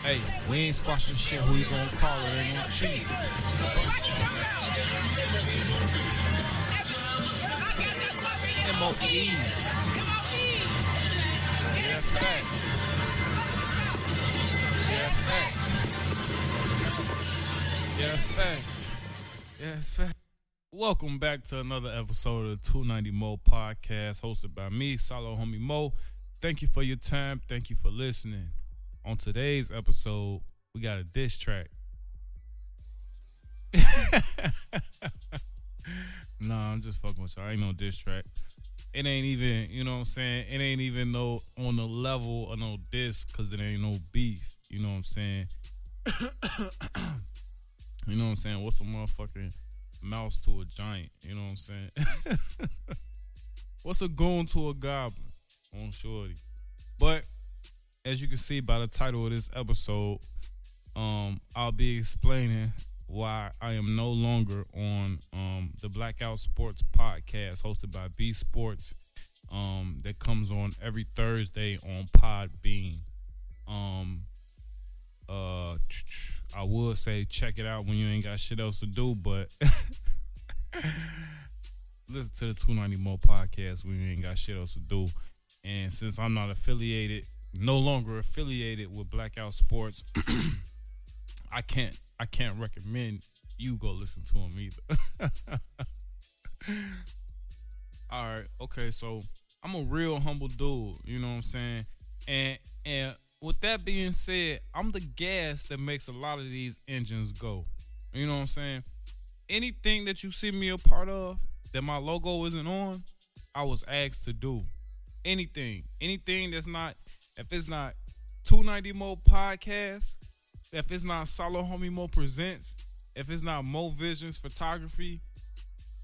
Hey, we ain't squashing shit. Who you gonna call it? Ain't gonna cheat. M.O.E. Yes, facts. Yes, facts. Yes, facts. Yes, facts. Welcome back to another episode of the 290 Moe podcast, hosted by me, SaloHommie Moe. Thank you for your time. Thank you for listening. On today's episode, we got a diss track. Nah, I'm just fucking with y'all. Ain't no diss track. It ain't even, you know what I'm saying? It ain't even no on the level of no diss, because it ain't no beef. You know what I'm saying? You know what I'm saying? What's a motherfucking mouse to a giant? You know what I'm saying? What's a goon to a goblin? On shorty. But as you can see by the title of this episode, I'll be explaining why I am no longer on the BlackOut Sportz podcast hosted by B Sports, that comes on every Thursday on Podbean. I would say check it out when you ain't got shit else to do, but listen to the 290 Moe podcast when you ain't got shit else to do. And since I'm not no longer affiliated with BlackOut Sportz, I can't recommend you go listen to him either. All right, okay, so I'm a real humble dude, you know what I'm saying? And with that being said, I'm the gas that makes a lot of these engines go. You know what I'm saying? Anything that you see me a part of that my logo isn't on, I was asked to do. Anything that's not, if it's not 290 Moe podcast, if it's not SaloHommie Moe presents, if it's not Mo Visions photography,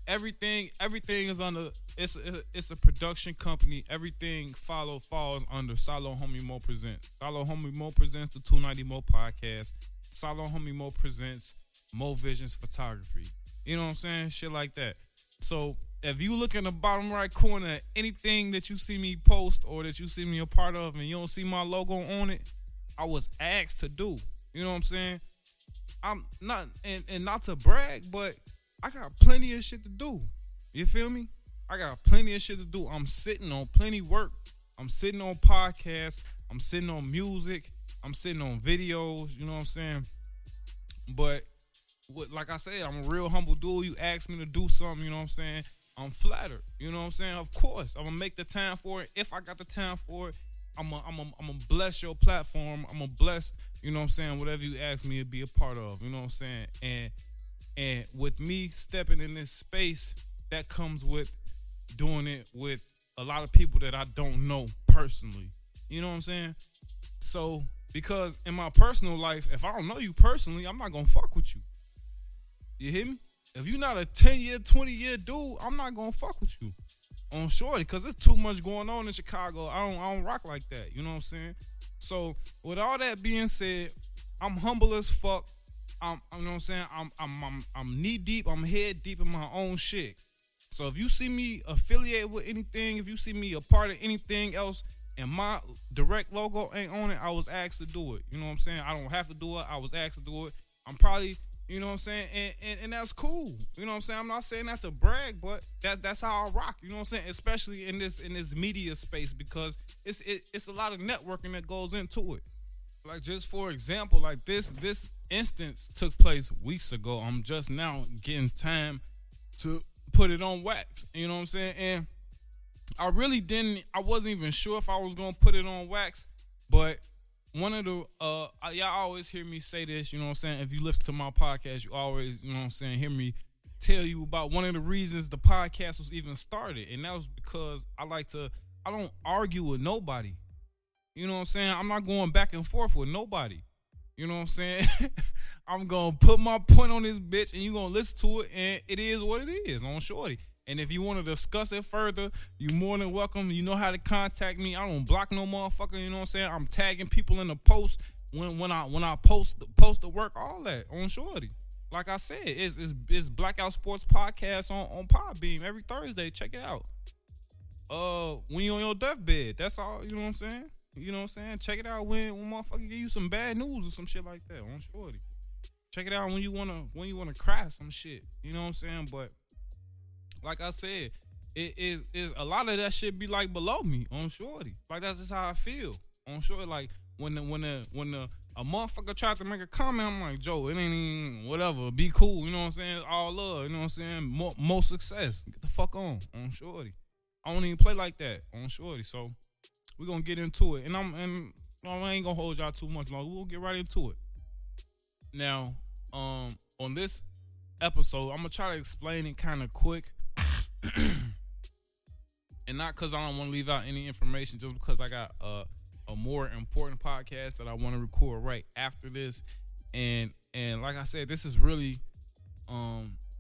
everything is under. It's a production company. Everything falls under SaloHommie Moe presents. SaloHommie Moe presents the 290 Moe podcast. SaloHommie Moe presents Mo Visions photography. You know what I'm saying? Shit like that. So if you look in the bottom right corner, anything that you see me post or that you see me a part of and you don't see my logo on it, I was asked to do. You know what I'm saying? I'm not, and not to brag, but I got plenty of shit to do. You feel me? I got plenty of shit to do. I'm sitting on plenty work. I'm sitting on podcasts. I'm sitting on music. I'm sitting on videos. You know what I'm saying? But like I said, I'm a real humble dude. You ask me to do something, you know what I'm saying? I'm flattered. You know what I'm saying? Of course, I'm gonna make the time for it. If I got the time for it, I'm gonna bless your platform. I'm gonna bless, you know what I'm saying, whatever you ask me to be a part of. You know what I'm saying? And with me stepping in this space, that comes with doing it with a lot of people that I don't know personally. You know what I'm saying? So, because in my personal life, if I don't know you personally, I'm not gonna fuck with you. You hear me? If you're not a 10-year, 20-year dude, I'm not gonna fuck with you on shorty, because there's too much going on in Chicago. I don't rock like that. You know what I'm saying? So with all that being said, I'm humble as fuck. You know what I'm saying? I'm knee deep. I'm head deep in my own shit. So if you see me affiliated with anything, if you see me a part of anything else, and my direct logo ain't on it, I was asked to do it. You know what I'm saying? I don't have to do it. I was asked to do it. I'm probably, you know what I'm saying? And that's cool. You know what I'm saying? I'm not saying that to brag, but that's how I rock. You know what I'm saying? Especially in this media space, because it's a lot of networking that goes into it. Like, just for example, like this instance took place weeks ago. I'm just now getting time to put it on wax. You know what I'm saying? And I wasn't even sure if I was gonna put it on wax, but one of the y'all always hear me say this, you know what I'm saying? If you listen to my podcast, you always, you know what I'm saying, hear me tell you about one of the reasons the podcast was even started. And that was because I don't argue with nobody. You know what I'm saying? I'm not going back and forth with nobody. You know what I'm saying? I'm going to put my point on this bitch, and you're going to listen to it, and it is what it is on shorty. And if you want to discuss it further, you're more than welcome. You know how to contact me. I don't block no motherfucker. You know what I'm saying? I'm tagging people in the post when I post the work, all that on shorty. Like I said, it's BlackOut Sportz podcast on Podbean every Thursday. Check it out. When you're on your deathbed, that's all. You know what I'm saying? You know what I'm saying? Check it out when motherfucker give you some bad news or some shit like that on Shorty. Check it out when you wanna cry some shit. You know what I'm saying? But like I said, it is a lot of that shit be like below me on Shorty. Like that's just how I feel on Shorty. Like when a motherfucker tried to make a comment, I'm like, Joe, it ain't even whatever. Be cool. You know what I'm saying? It's all love. You know what I'm saying? More success. Get the fuck on Shorty. I don't even play like that on Shorty. So we're gonna get into it. And I ain't gonna hold y'all too much longer. We'll get right into it. Now, on this episode, I'm gonna try to explain it kind of quick. And not because I don't want to leave out any information, just because I got a more important podcast that I want to record right after this. And like I said, this is really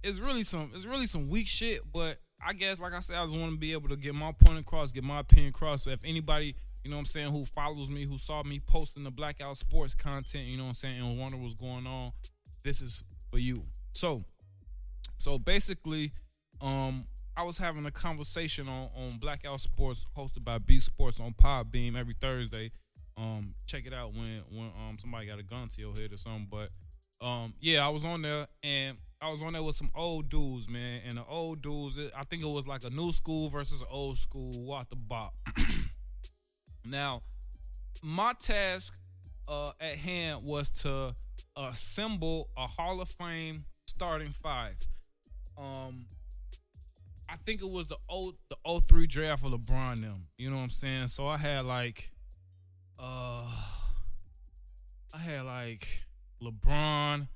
it's really some weak shit, but I guess like I said, I just want to be able to get my point across, get my opinion across. So if anybody, you know what I'm saying, who follows me, who saw me posting the BlackOut Sportz content, you know what I'm saying, and wonder what's going on, this is for you. So basically, I was having a conversation on BlackOut Sportz, hosted by B Sports on Podbeam every Thursday. Check it out when somebody got a gun to your head or something. But yeah, I was on there, and I was on there with some old dudes, man. And the old dudes, I think it was like a new school versus an old school, what the bop. Now, my task at hand was to assemble a Hall of Fame starting five. I think it was the 03 draft of LeBron them. You know what I'm saying? So I had like LeBron,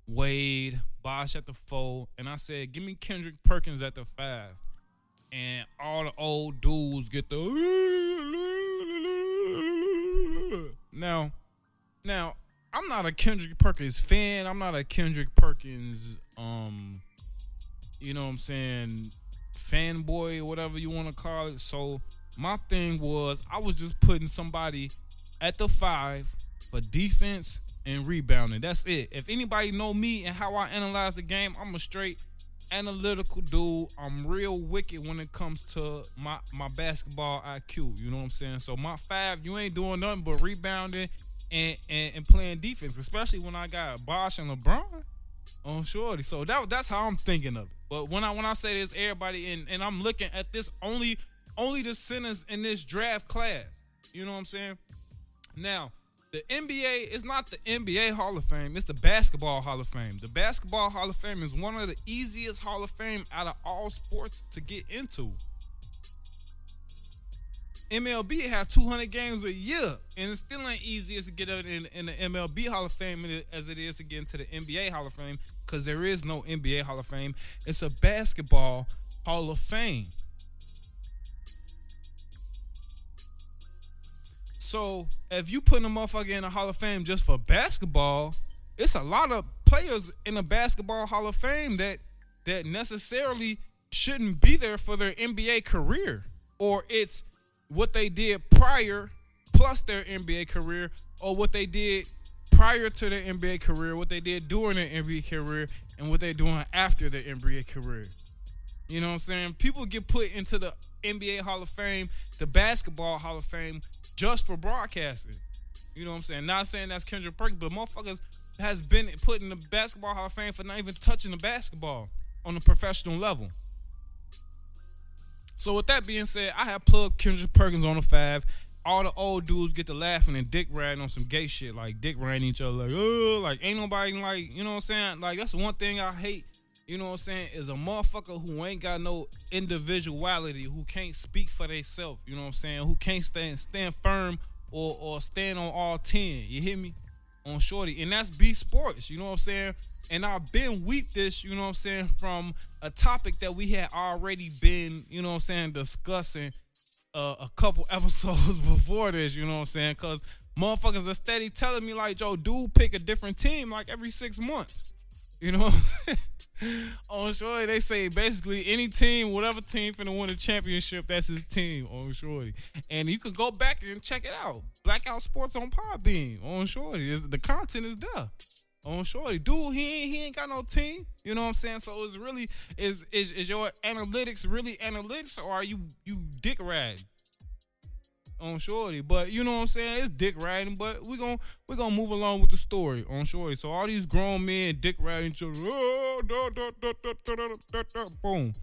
Wade, Bosh at the 4, and I said, give me Kendrick Perkins at the 5. And all the old dudes get the Now, I'm not a Kendrick Perkins fan. I'm not a Kendrick Perkins you know what I'm saying, fanboy or whatever you want to call it. So my thing was, I was just putting somebody at the 5 for defense and rebounding. That's it. If anybody know me and how I analyze the game, I'm a straight analytical dude. I'm real wicked when it comes to my basketball IQ. You know what I'm saying? So my 5, you ain't doing nothing but rebounding and playing defense, especially when I got Bosh and LeBron on Shorty. So that's how I'm thinking of it. But when I say this, everybody, and I'm looking at this only the centers in this draft class. You know what I'm saying? Now, the NBA is not the NBA Hall of Fame. It's the Basketball Hall of Fame. The Basketball Hall of Fame is one of the easiest Hall of Fame out of all sports to get into. MLB had 200 games a year, and it still ain't easy as to get in the MLB Hall of Fame as it is to get into the NBA Hall of Fame, because there is no NBA Hall of Fame. It's a Basketball Hall of Fame. So if you put a motherfucker in the Hall of Fame just for basketball, it's a lot of players in the Basketball Hall of Fame that necessarily shouldn't be there for their NBA career, or it's what they did prior plus their NBA career, or what they did prior to their NBA career, what they did during their NBA career, and what they're doing after their NBA career. You know what I'm saying? People get put into the NBA Hall of Fame, the Basketball Hall of Fame, just for broadcasting. You know what I'm saying? Not saying that's Kendrick Perkins, but motherfuckers has been put in the Basketball Hall of Fame for not even touching the basketball on a professional level. So with that being said, I have plugged Kendrick Perkins on the 5. All the old dudes get to laughing and dick riding on some gay shit, like dick riding each other, like, oh, like ain't nobody, like, you know what I'm saying? Like, that's one thing I hate, you know what I'm saying, is a motherfucker who ain't got no individuality, who can't speak for themselves, you know what I'm saying, who can't stand firm or stand on all 10, you hear me? On Shorty. And that's B Sports, you know what I'm saying? And I've been weep this, you know what I'm saying, from a topic that we had already been, you know what I'm saying, discussing a couple episodes before this, you know what I'm saying? Because motherfuckers are steady telling me, like, Joe, dude, pick a different team like every 6 months. You know what I'm saying? On Shorty, they say basically any team, whatever team finna win a championship, that's his team on Shorty. And you could go back and check it out. BlackOut Sportz on Podbeam on Shorty. The content is there on Shorty. Dude, he ain't got no team. You know what I'm saying? So it's really, is your analytics really analytics, or are you dick riding? on Shorty. But you know what I'm saying? It's dick riding, but we gonna move along with the story on Shorty. So all these grown men dick riding each other. Boom.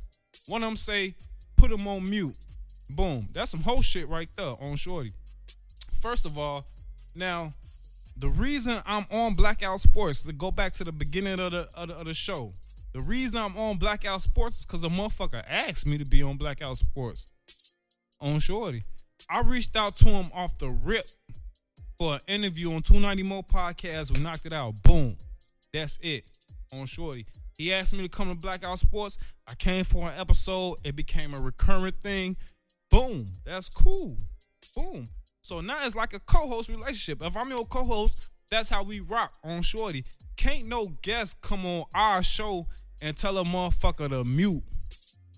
One of them say, put him on mute. Boom. That's some whole shit right there on Shorty. First of all, now the reason I'm on BlackOut Sportz, to go back to the beginning of the show, the reason I'm on BlackOut Sportz is because a motherfucker asked me to be on BlackOut Sportz on Shorty. I reached out to him off the rip for an interview on 290 Moe podcast. We knocked it out. Boom. That's it on Shorty. He asked me to come to BlackOut Sportz. I came for an episode. It became a recurrent thing. Boom. That's cool. Boom. So now it's like a co-host relationship. If I'm your co-host, that's how we rock on Shorty. Can't no guest come on our show and tell a motherfucker to mute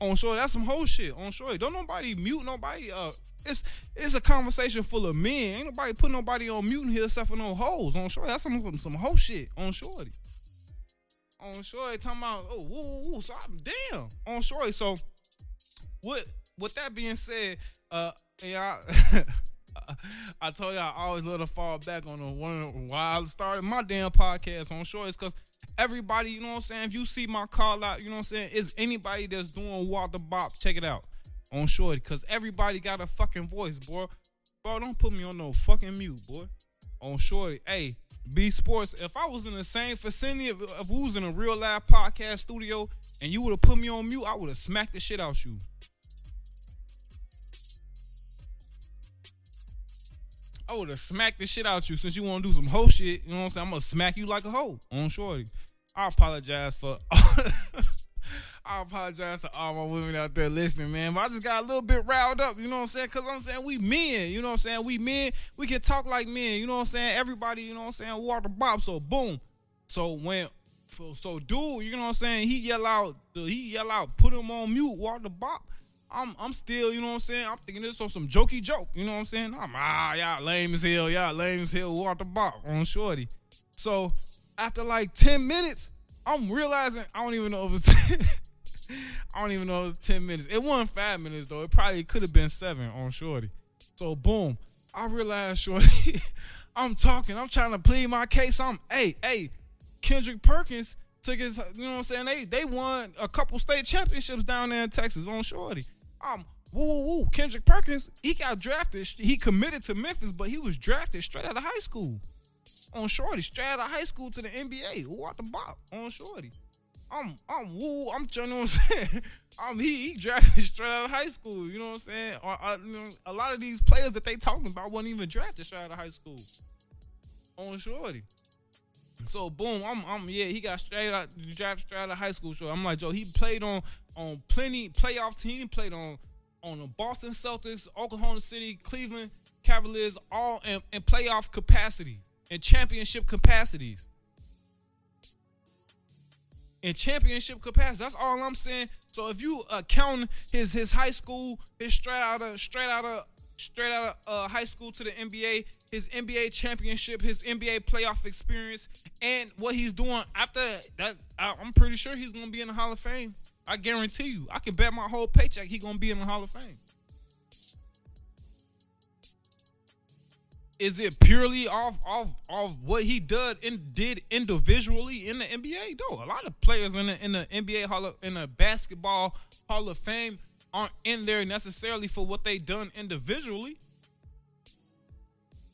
on Shorty. That's some whole shit on Shorty. Don't nobody mute nobody. It's a conversation full of men. Ain't nobody put nobody on mute here except for no hoes on Shorty. That's some whole shit on Shorty. On Shorty talking about so I'm damn on Shorty. So with that being said, yeah. I told y'all I always love to fall back on why I started my damn podcast on Shorty, because everybody, you know what I'm saying, if you see my call out, you know what I'm saying, is anybody that's doing Walter Bop, check it out on Shorty, because everybody got a fucking voice, boy. Bro, don't put me on no fucking mute, boy. On Shorty. Hey, B Sports, if I was in the same vicinity, if we was in a real live podcast studio and you would have put me on mute, I would have smacked the shit out you. I would have smacked the shit out you. Since you want to do some hoe shit, you know what I'm saying, I'm going to smack you like a hoe on Shorty. I apologize to all my women out there listening, man. But I just got a little bit riled up, you know what I'm saying? Because I'm saying we men, you know what I'm saying? We men, we can talk like men, you know what I'm saying? Everybody, you know what I'm saying, Walter Bob. So boom. So dude, you know what I'm saying, he yell out, put him on mute, Walter Bob. I'm still, you know what I'm saying, I'm thinking this on some jokey joke, you know what I'm saying? Y'all lame as hell, Walter Bob on Shorty. So after like 10 minutes, I'm realizing I don't even know if it's 10 minutes. It wasn't 5 minutes though. It probably could have been 7 on Shorty. So boom, I realized, Shorty, I'm talking, I'm trying to plead my case. Hey, Kendrick Perkins took his, you know what I'm saying, they won a couple state championships down there in Texas on Shorty. Kendrick Perkins, he got drafted. He committed to Memphis, but he was drafted straight out of high school on Shorty, straight out of high school to the NBA. What the bop on Shorty? I'm trying, you know what I'm saying? He drafted straight out of high school. You know what I'm saying? You know, a lot of these players that they talking about wasn't even drafted straight out of high school on Shorty. So boom, he got drafted straight out of high school. So I'm like, Joe, he played on plenty playoff team. He played on the Boston Celtics, Oklahoma City, Cleveland Cavaliers, all in playoff capacities, in championship capacities. In championship capacity, that's all I'm saying. So if you count his high school, his straight out of high school to the NBA, his NBA championship, his NBA playoff experience, and what he's doing after that, I'm pretty sure he's gonna be in the Hall of Fame. I guarantee you. I can bet my whole paycheck he's gonna be in the Hall of Fame. Is it purely off what he did individually in the NBA? Though a lot of players in the NBA in the basketball Hall of Fame aren't in there necessarily for what they done individually.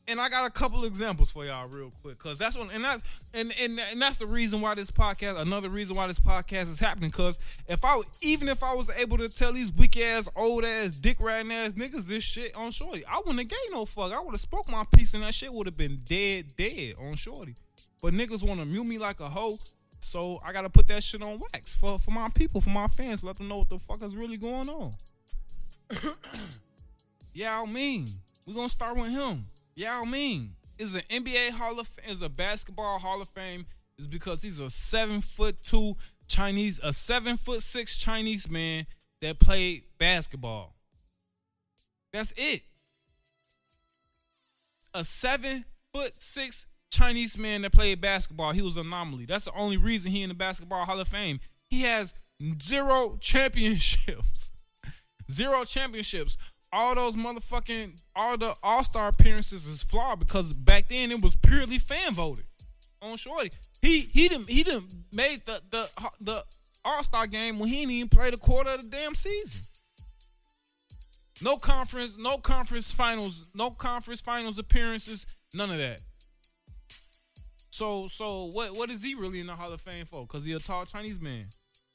And I got a couple examples for y'all real quick, cause that's one, and that's the reason why this podcast. Another reason why this podcast is happening, cause if I was able to tell these weak ass, old ass, dick riding ass niggas this shit on Shorty, I wouldn't have gave no fuck. I would have spoke my piece, and that shit would have been dead on Shorty. But niggas want to mute me like a hoe, so I gotta put that shit on wax for my people, for my fans, let them know what the fuck is really going on. Yao Ming, we gonna start with him. Yao Ming is an NBA Hall of Fame, is a basketball Hall of Fame, is because he's a 7'2" Chinese, a 7'6" Chinese man that played basketball. That's it. A 7'6" Chinese man that played basketball. He was an anomaly. That's the only reason he in the Basketball Hall of Fame. He has 0 championships. 0 championships. all the All-Star appearances is flawed because back then it was purely fan voted on Shorty. He done made the All-Star game when he didn't even play the quarter of the damn season. No conference finals appearances, none of that. So what is he really in the Hall of Fame for? Because he a tall Chinese man.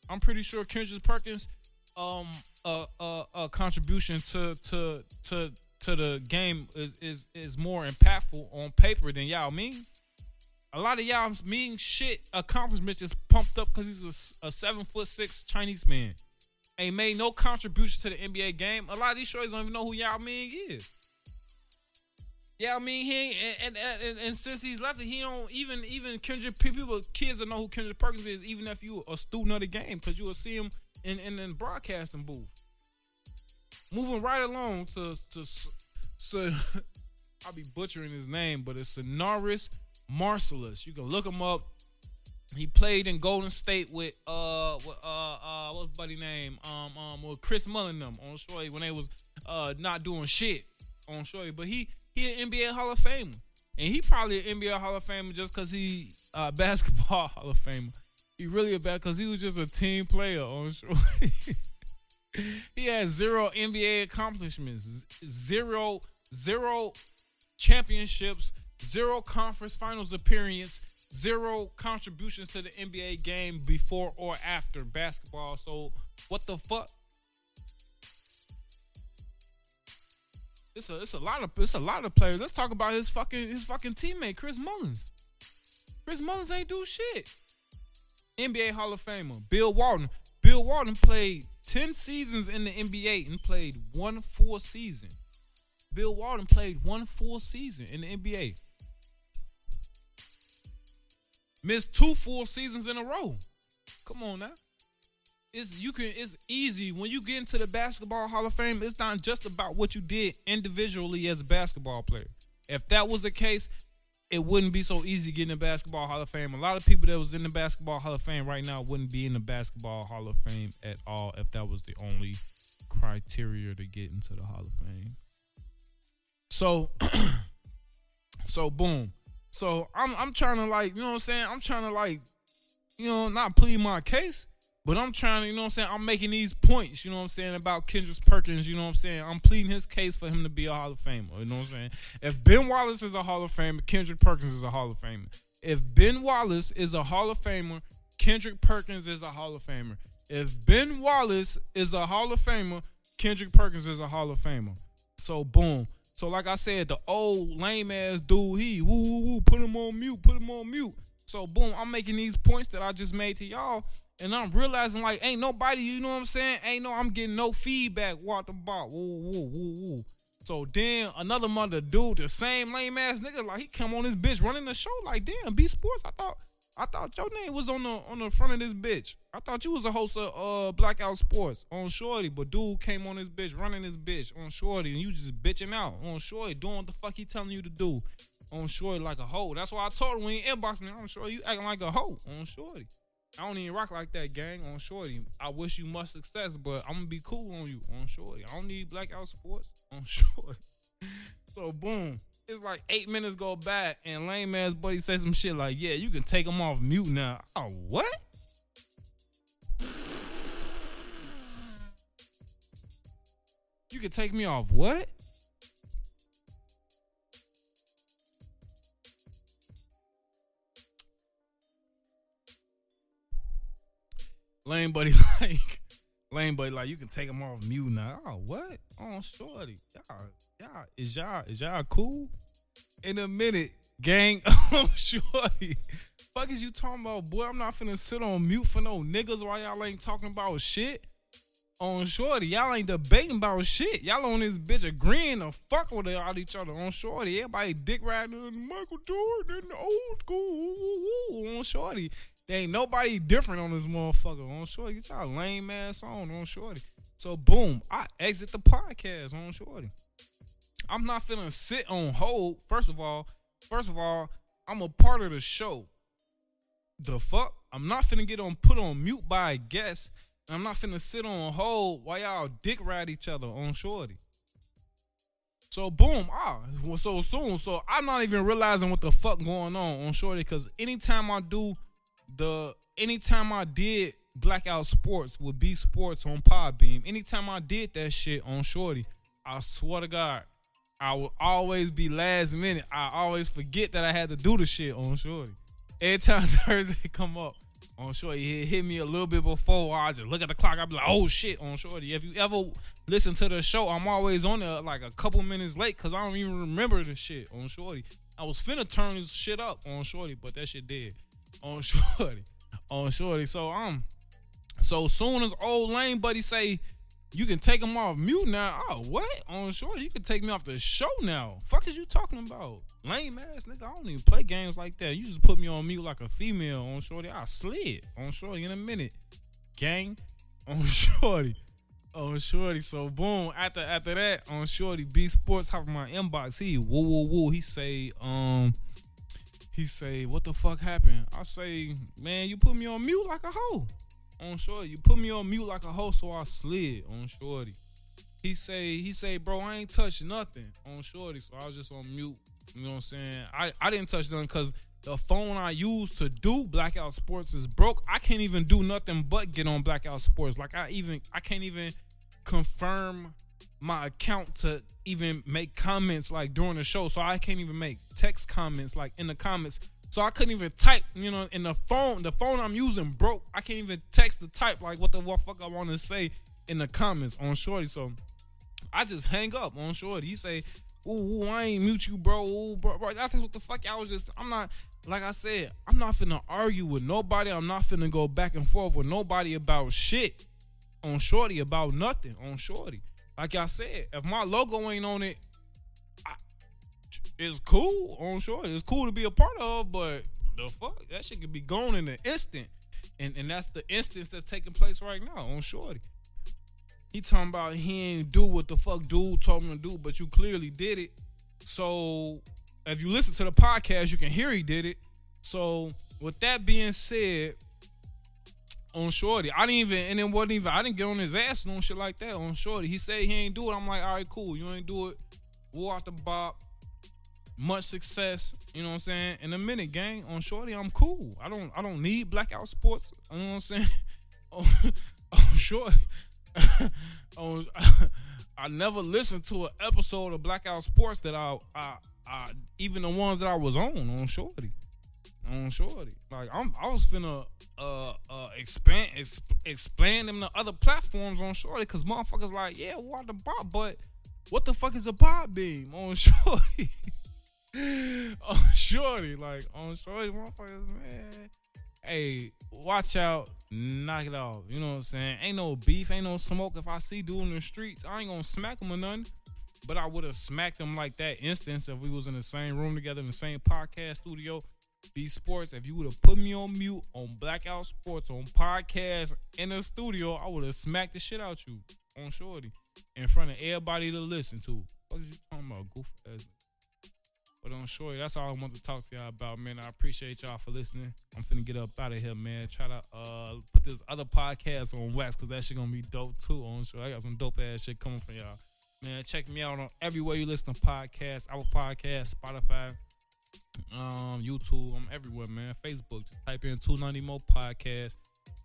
I'm pretty sure Kendrick Perkins a contribution to the game is more impactful on paper than Yao Ming. A lot of Yao Ming shit accomplishments is pumped up because he's a 7'6" Chinese man. Ain't made no contribution to the NBA game. A lot of these shorties don't even know who Yao Ming is. Yao Ming, he ain't, and since he's left, he don't even Kendrick people, kids don't know who Kendrick Perkins is, even if you a student of the game, because you will see him in the broadcasting booth. Moving right along to I'll be butchering his name, but it's Sonoris Marcellus. You can look him up. He played in Golden State with what's buddy name? With Chris Mullin them on Shorty when they was not doing shit on Shorty. But he an NBA Hall of Famer. And he probably an NBA Hall of Famer just cause he basketball Hall of Famer. He really a bad cause he was just a team player on Shorty. He had 0 NBA accomplishments, zero championships, 0 conference finals appearance, 0 contributions to the NBA game before or after basketball. So what the fuck? It's a lot of players. Let's talk about his fucking teammate, Chris Mullins. Chris Mullins ain't do shit. NBA Hall of Famer, Bill Walton. Bill Walton played 10 seasons in the NBA and played 1 full season. Bill Walton played 1 full season in the NBA. Missed 2 full seasons in a row. Come on now. It's easy when you get into the Basketball Hall of Fame. It's not just about what you did individually as a basketball player. If that was the case, it wouldn't be so easy getting the Basketball Hall of Fame. A lot of people that was in the Basketball Hall of Fame right now wouldn't be in the Basketball Hall of Fame at all if that was the only criteria to get into the Hall of Fame. So boom. So I'm trying to, like, you know what I'm saying? I'm trying to, like, you know, not plead my case, but I'm trying to, you know what I'm saying? I'm making these points, you know what I'm saying, about Kendrick Perkins, you know what I'm saying? I'm pleading his case for him to be a Hall of Famer, you know what I'm saying? If Ben Wallace is a Hall of Famer, Kendrick Perkins is a Hall of Famer. If Ben Wallace is a Hall of Famer, Kendrick Perkins is a Hall of Famer. If Ben Wallace is a Hall of Famer, Kendrick Perkins is a Hall of Famer. So boom. So like I said, the old lame ass dude, he woo, put him on mute. So boom, I'm making these points that I just made to y'all, and I'm realizing, like, ain't nobody, you know what I'm saying? I'm getting no feedback. What the ball? Woo. So then another mother dude, the same lame ass nigga, like, he come on this bitch running the show, like, damn, B Sports, I thought your name was on the front of this bitch. I thought you was a host of BlackOut Sportz on Shorty, but dude came on this bitch, running this bitch on Shorty, and you just bitching out on Shorty, doing what the fuck he telling you to do on Shorty like a hoe. That's why I told him when he inboxed me on Shorty, you acting like a hoe on Shorty. I don't even rock like that, gang, on Shorty. I wish you much success, but I'm gonna be cool on you on Shorty. I don't need BlackOut Sportz on Shorty. So boom. It's like 8 minutes go by and lame ass buddy say some shit like, yeah, you can take him off mute now. Oh, what? You can take me off what? Lame buddy like, you can take him off mute now. Oh, what? Oh, Shorty. Y'all cool? In a minute, gang. Oh, Shorty. Fuck is you talking about, boy? I'm not finna sit on mute for no niggas while y'all ain't talking about shit. On Shorty, y'all ain't debating about shit. Y'all on this bitch agreeing to fuck with all each other on Shorty. Everybody dick riding Michael Jordan in the old school on Shorty. There ain't nobody different on this motherfucker on Shorty. Get y'all lame ass on Shorty. So boom, I exit the podcast on Shorty. I'm not finna sit on hold. First of all, I'm a part of the show. The fuck? I'm not finna get put on mute by a guest. I'm not finna sit on hold while y'all dick ride each other on Shorty. So boom, so soon. So I'm not even realizing what the fuck going on Shorty, because anytime I did BlackOut Sportz with B Sports on Podbeam, anytime I did that shit on Shorty, I swear to God, I will always be last minute. I always forget that I had to do the shit on Shorty. Every time Thursday come up on Shorty, he hit me a little bit before. I just look at the clock. I be like, oh shit on Shorty. If you ever listen to the show, I'm always on there like a couple minutes late because I don't even remember the shit on Shorty. I was finna turn this shit up on Shorty, but that shit dead on Shorty. On Shorty. So soon as old lame buddy say, you can take him off mute now. Oh, what? On Shorty, you can take me off the show now. Fuck is you talking about? Lame ass nigga, I don't even play games like that. You just put me on mute like a female on Shorty. I slid on Shorty in a minute. Gang on Shorty. On Shorty. So boom, after that, on Shorty, B Sports hop in my inbox. He woo. He say, what the fuck happened? I say, man, you put me on mute like a hoe. On Shorty, you put me on mute like a hoe, so I slid on Shorty. He say, bro, I ain't touched nothing on Shorty, so I was just on mute. You know what I'm saying? I didn't touch nothing because the phone I use to do BlackOut Sportz is broke. I can't even do nothing but get on BlackOut Sportz. Like I can't even confirm my account to even make comments like during the show. So I can't even make text comments like in the comments. So I couldn't even type, you know, in the phone. The phone I'm using broke. I can't even text to type like what the fuck I want to say in the comments on Shorty. So I just hang up on Shorty. He say, ooh, I ain't mute you, bro. Ooh, bro. That's what the fuck I'm not, like I said, I'm not finna argue with nobody. I'm not finna go back and forth with nobody about shit on Shorty, about nothing on Shorty. Like I said, if my logo ain't on it, it's cool on Shorty. It's cool to be a part of, but the fuck, that shit could be gone in an instant. And that's the instance that's taking place right now on Shorty. He talking about he ain't do what the fuck dude told him to do, but you clearly did it. So if you listen to the podcast, you can hear he did it. So with that being said, on Shorty, I didn't get on his ass and no shit like that on Shorty. He said he ain't do it. I'm like, all right, cool. You ain't do it. We'll out the bop. Much success, you know what I'm saying? In a minute, gang, on Shorty, I'm cool. I don't need BlackOut Sportz. You know what I'm saying? on Shorty. I never listened to an episode of BlackOut Sportz that I even the ones that I was on Shorty. On Shorty. Like I was finna expand them to other platforms on Shorty, cause motherfuckers like, yeah, what the bot, but what the fuck is a bot beam on Shorty? On Shorty, like on Shorty, motherfuckers, man. Hey, watch out, knock it off. You know what I'm saying? Ain't no beef, ain't no smoke. If I see dude in the streets, I ain't gonna smack him or nothing. But I would have smacked him like that instance if we was in the same room together in the same podcast studio. B Sports, if you would have put me on mute on BlackOut Sportz on podcast in the studio, I would have smacked the shit out you on Shorty in front of everybody to listen to. What is you talking about, goof ass? But on Shorty, that's all I want to talk to y'all about, man. I appreciate y'all for listening. I'm finna get up out of here, man. Try to put this other podcast on wax, because that shit gonna be dope too on Shorty. I got some dope ass shit coming from y'all. Man, check me out on everywhere you listen to podcasts. Our podcast, Spotify, YouTube. I'm everywhere, man. Facebook. Just type in 290 Moe Podcast,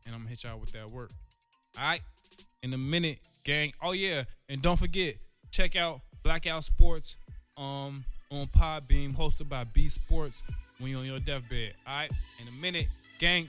and I'm gonna hit y'all with that work. All right? In a minute, gang. Oh, yeah. And don't forget, check out BlackOut Sportz on Podbeam, hosted by B Sports when you're on your deathbed. All right? In a minute, gang.